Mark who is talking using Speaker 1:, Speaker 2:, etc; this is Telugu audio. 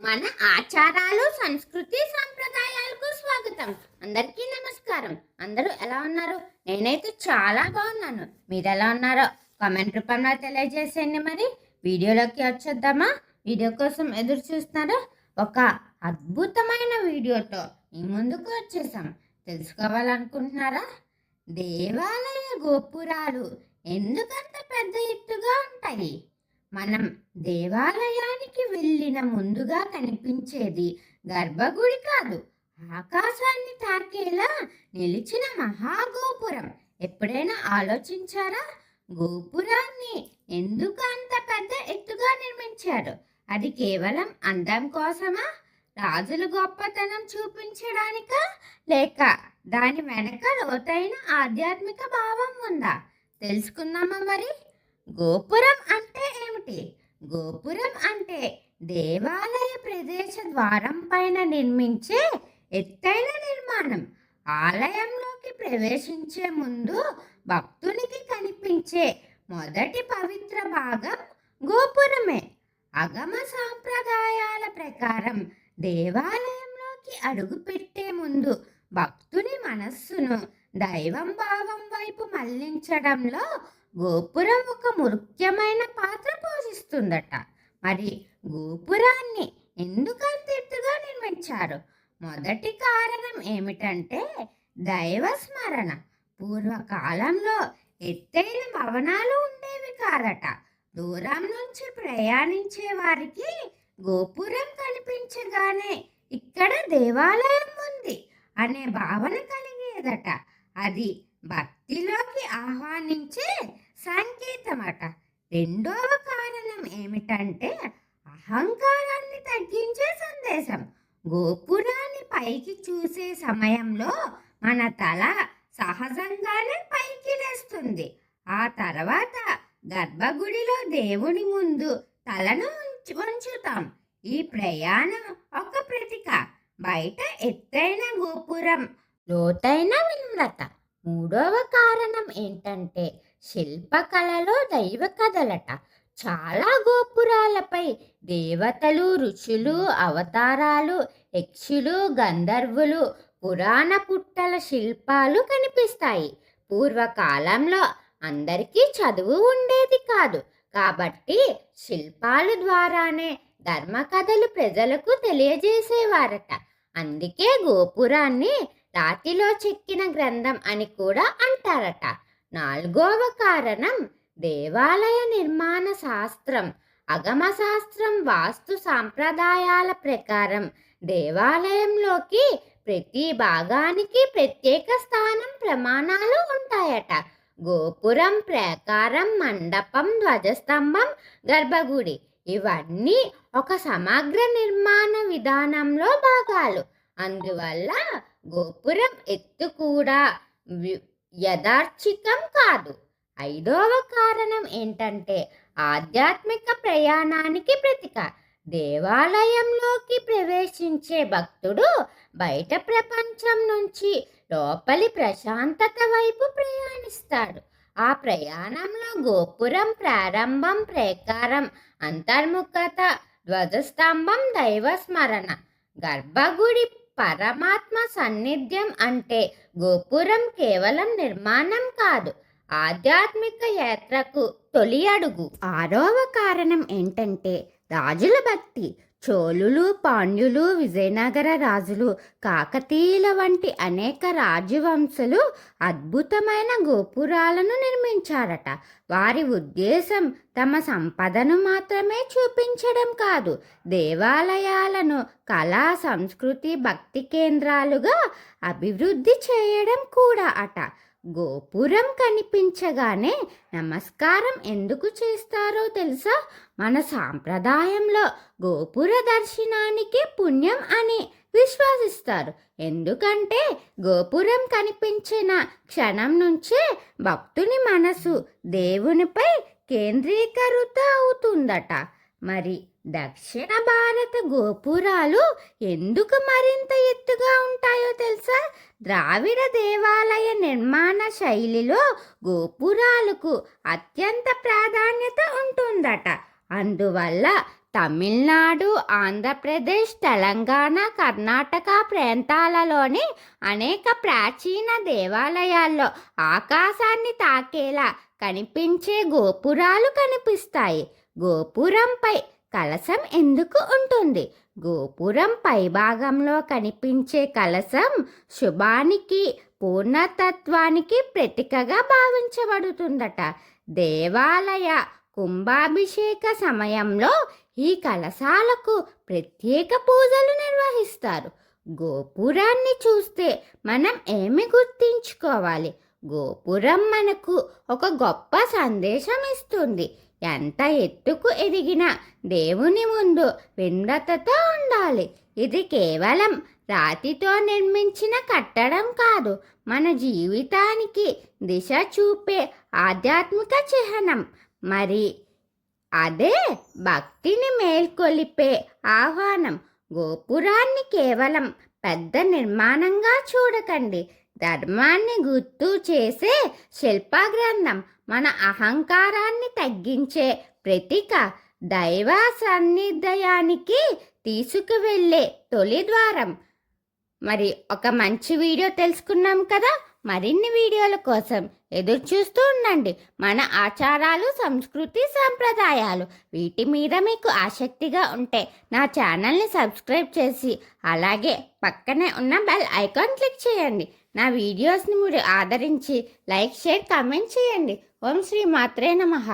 Speaker 1: మన ఆచారాలు సంస్కృతి సంప్రదాయాలకు స్వాగతం. అందరికీ నమస్కారం. అందరూ ఎలా ఉన్నారు? నేనైతే చాలా బాగున్నాను. మీరు ఎలా ఉన్నారో కామెంట్ రూపంలో తెలియజేసేయండి. మరి వీడియోలోకి వచ్చేద్దామా? వీడియో కోసం ఎదురు చూస్తున్నారా? ఒక అద్భుతమైన వీడియోతో మీ ముందుకు వచ్చేసాం. తెలుసుకోవాలనుకుంటున్నారా? దేవాలయ గోపురాలు ఎందుకంత పెద్ద ఎత్తుగా ఉంటాయి? మనం దేవాలయానికి వెళ్ళిన ముందుగా కనిపించేది గర్భగుడి కాదు, ఆకాశాన్ని తాకేలా నిలిచిన మహాగోపురం. ఎప్పుడైనా ఆలోచించారా? గోపురాన్ని ఎందుకు అంత పెద్ద ఎత్తుగా నిర్మించారు? అది కేవలం అందం కోసమా? రాజుల గొప్పతనం చూపించడానికా? లేక దాని వెనక లోతైన ఆధ్యాత్మిక భావం ఉందా? తెలుసుకుందామా మరి? గోపురం అంటే ఏమిటి? గోపురం అంటే దేవాలయ ప్రదేశ ద్వారం పైన నిర్మించే ఎత్తైన నిర్మాణం. ఆలయంలోకి ప్రవేశించే ముందు భక్తునికి కనిపించే మొదటి పవిత్ర భాగం గోపురమే. ఆగమ సాంప్రదాయాల ప్రకారం దేవాలయంలోకి అడుగు పెట్టే ముందు భక్తుని మనస్సును దైవం భావం వైపు మళ్లించడంలో గోపురం ఒక ముఖ్యమైన పాత్ర పోషిస్తుందట. మరి గోపురాన్ని ఎందుకంత ఎత్తుగా నిర్మించారు? మొదటి కారణం ఏమిటంటే దైవ స్మరణ. పూర్వకాలంలో ఎత్తైన భవనాలు ఉండేవి కాదట. దూరం నుంచి ప్రయాణించే వారికి గోపురం కనిపించగానే ఇక్కడ దేవాలయం ఉంది అనే భావన కలిగేదట. అది భక్తిలోకి ఆహ్వానించే సంకేతమట. రెండవ కారణం ఏమిటంటే అహంకారాన్ని తగ్గించే సందేశం. గోపురాన్ని పైకి చూసే సమయంలో మన తల సహజంగానే పైకి లేస్తుంది. ఆ తర్వాత గర్భగుడిలో దేవుని ముందు తలను ఉంచుతాం. ఈ ప్రయాణం ఒక ప్రతీక. బయట ఎత్తైన గోపురం, లోతైన వినమ్రత. మూడవ కారణం ఏంటంటే శిల్పకళలో దైవ కథలట. చాలా గోపురాలపై దేవతలు, ఋషులు, అవతారాలు, యక్షులు, గంధర్వులు, పురాణ పుట్టల శిల్పాలు కనిపిస్తాయి. పూర్వకాలంలో అందరికీ చదువు ఉండేది కాదు కాబట్టి శిల్పాల ద్వారానే ధర్మకథలు ప్రజలకు తెలియజేసేవారట. అందుకే గోపురాన్ని రాతిలో చెక్కిన గ్రంథం అని కూడా అంటారట. నాలుగవ కారణం దేవాలయ నిర్మాణ శాస్త్రం. ఆగమ శాస్త్రం వాస్తు సాంప్రదాయాల ప్రకారం దేవాలయంలోకి ప్రతి భాగానికి ప్రత్యేక స్థానం, ప్రమాణాలు ఉంటాయట. గోపురం, ప్రాకారం, మండపం, ధ్వజస్తంభం, గర్భగుడి ఇవన్నీ ఒక సమగ్ర నిర్మాణ విధానంలో భాగాలు. అందువల్ల గోపురం ఎత్తు కూడా యదార్చికం కాదు. ఐదవ కారణం ఏంటంటే ఆధ్యాత్మిక ప్రయాణానికి ప్రతీక. దేవాలయంలోకి ప్రవేశించే భక్తుడు బయట ప్రపంచం నుంచి లోపలి ప్రశాంతత వైపు ప్రయాణిస్తాడు. ఆ ప్రయాణంలో గోపురం ప్రారంభం, ప్రాకారం అంతర్ముఖత, ధ్వజస్తంభం దైవస్మరణ, గర్భగుడి పరమాత్మ సన్నిధ్యం. అంటే గోపురం కేవలం నిర్మాణం కాదు, ఆధ్యాత్మిక యాత్రకు తొలి అడుగు. ఆరవ కారణం ఏంటంటే రాజుల భక్తి. చోళులు, పాండ్యులు, విజయనగర రాజులు, కాకతీయుల వంటి అనేక రాజవంశులు అద్భుతమైన గోపురాలను నిర్మించారట. వారి ఉద్దేశం తమ సంపదను మాత్రమే చూపించడం కాదు, దేవాలయాలను కళా, సంస్కృతి, భక్తి కేంద్రాలుగా అభివృద్ధి చేయడం కూడా అట. గోపురం కనిపించగానే నమస్కారం ఎందుకు చేస్తారో తెలుసా? మన సాంప్రదాయంలో గోపుర దర్శనానికి పుణ్యం అని విశ్వసిస్తారు. ఎందుకంటే గోపురం కనిపించిన క్షణం నుంచే భక్తుని మనసు దేవునిపై కేంద్రీకృత అవుతుందట. మరి దక్షిణ భారత గోపురాలు ఎందుకు మరింత ఎత్తుగా ఉంటాయో తెలుసా? ద్రావిడ దేవాలయ నిర్మాణ శైలిలో గోపురాలకు అత్యంత ప్రాధాన్యత ఉంటుందట. అందువల్ల తమిళనాడు, ఆంధ్రప్రదేశ్, తెలంగాణ, కర్ణాటక ప్రాంతాలలోని అనేక ప్రాచీన దేవాలయాల్లో ఆకాశాన్ని తాకేలా కనిపించే గోపురాలు కనిపిస్తాయి. గోపురంపై కలశం ఎందుకు ఉంటుంది? గోపురం పైభాగంలో కనిపించే కలశం శుభానికి, పూర్ణతత్వానికి ప్రతీకగా భావించబడుతుందట. దేవాలయ కుంభాభిషేక సమయంలో ఈ కలశాలకు ప్రత్యేక పూజలు నిర్వహిస్తారు. గోపురాన్ని చూస్తే మనం ఏమి గుర్తుంచుకోవాలి? గోపురం మనకు ఒక గొప్ప సందేశం ఇస్తుంది. ఎంత ఎత్తుకు ఎదిగినా దేవుని ముందు వినమ్రతతో ఉండాలి. ఇది కేవలం రాతితో నిర్మించిన కట్టడం కాదు, మన జీవితానికి దిశ చూపే ఆధ్యాత్మిక చిహ్నం. మరి అదే భక్తిని మేల్కొలిపే ఆహ్వానం. గోపురాన్ని కేవలం పెద్ద నిర్మాణంగా చూడకండి, ధర్మాన్ని గుర్తు చేసే శిల్పగ్రంథం, మన అహంకారాన్ని తగ్గించే ప్రతీక, దైవ సన్నిధయానికి తీసుకువెళ్ళే తొలి ద్వారం. మరి ఒక మంచి వీడియో తెలుసుకున్నాం కదా. మరిన్ని వీడియోల కోసం ఎదురు చూస్తూ ఉండండి. మన ఆచారాలు, సంస్కృతి, సంప్రదాయాలు వీటి మీద మీకు ఆసక్తిగా ఉంటే నా ఛానల్ని సబ్స్క్రైబ్ చేసి అలాగే పక్కనే ఉన్న బెల్ ఐకాన్ క్లిక్ చేయండి. నా వీడియోస్ని మీరు ఆదరించి లైక్, షేర్, కామెంట్ చేయండి. ఓం శ్రీ మాత్రే నమః.